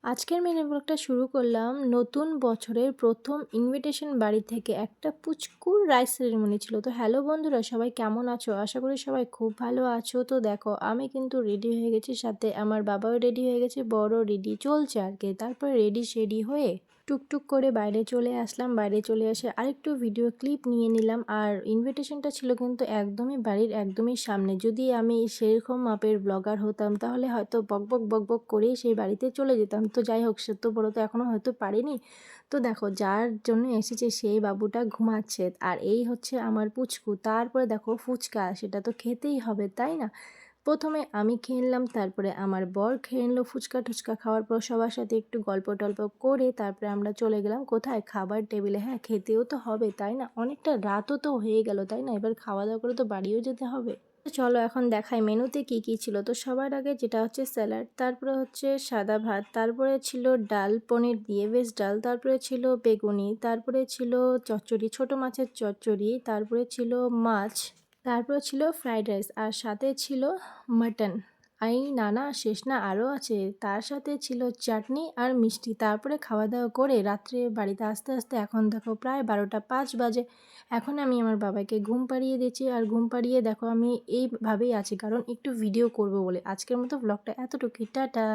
আজকের মিনি ব্লগটা শুরু করলাম নতুন বছরের প্রথম ইনভিটেশন বাড়ি থেকে। একটা পুচকুর রাইস সেরিমনি ছিল। তো হ্যালো বন্ধুরা, সবাই কেমন আছো? আশা করি সবাই খুব ভালো আছো। তো দেখো, আমি কিন্তু রেডি হয়ে গেছি, সাথে আমার বাবাও রেডি হয়ে গেছে, বড় রেডি চলছে আর কি। তারপরে রেডি সেডি হয়ে টুকটুক করে বাইরে চলে আসলাম। বাইরে চলে এসে আরেকটু ভিডিও ক্লিপ নিয়ে নিলাম। আর ইনভিটেশনটা ছিল কিন্তু একদমই বাড়ির একদমই সামনে। যদি আমি সেরকম মাপের ব্লগার হতাম তাহলে হয়তো বকবক বকবক করেই সেই বাড়িতে চলে যেতাম। তো যাই হোক, সে তো বড় তো এখনও হয়তো পারিনি। তো দেখো, যার জন্য এসেছে সেই বাবুটা ঘুমাচ্ছে, আর এই হচ্ছে আমার পুচকু। তারপরে দেখো ফুচকা, সেটা তো খেতেই হবে তাই না? প্রথমে আমি খেয়ে নিলাম, তারপরে আমার বর খেয়ে নিল। ফুচকা টুচকা খাওয়ার পর সবার সাথে একটু গল্প টল্প করে তারপরে আমরা চলে গেলাম কোথায়? খাবার টেবিলে। হ্যাঁ, খেতেও তো হবে তাই না? অনেকটা রাতও তো হয়ে গেল তাই না? এবার খাওয়া দাওয়া করে তো বাড়িও যেতে হবে। তো চলো এখন দেখাই মেনুতে কি কি ছিল। তো সবার আগে যেটা হচ্ছে স্যালাড, তারপরে হচ্ছে সাদা ভাত, তারপরে ছিল ডাল পনির দিয়ে ভেজ ডাল, তারপরে ছিল বেগুনি, তারপরে ছিল চচ্চড়ি, ছোট মাছের চচ্চড়ি, তারপরে ছিল মাছ, তারপর ছিল ফ্রাইড রাইস, আর সাথে ছিল মাটন। এই নানা শেষ না, আরও আছে। তার সাথে ছিল চাটনি আর মিষ্টি। তারপরে খাওয়া দাওয়া করে রাত্রে বাড়িতে আসতে আসতে এখন দেখো প্রায় 12টা 5 বাজে। এখন আমি আমার বাবাকে ঘুম পাড়িয়ে দিয়েছি, আর ঘুম পাড়িয়ে দেখো আমি এইভাবেই আছি, কারণ একটু ভিডিও করব বলে। আজকের মতো ব্লগটা এতটুকুই, টাটা।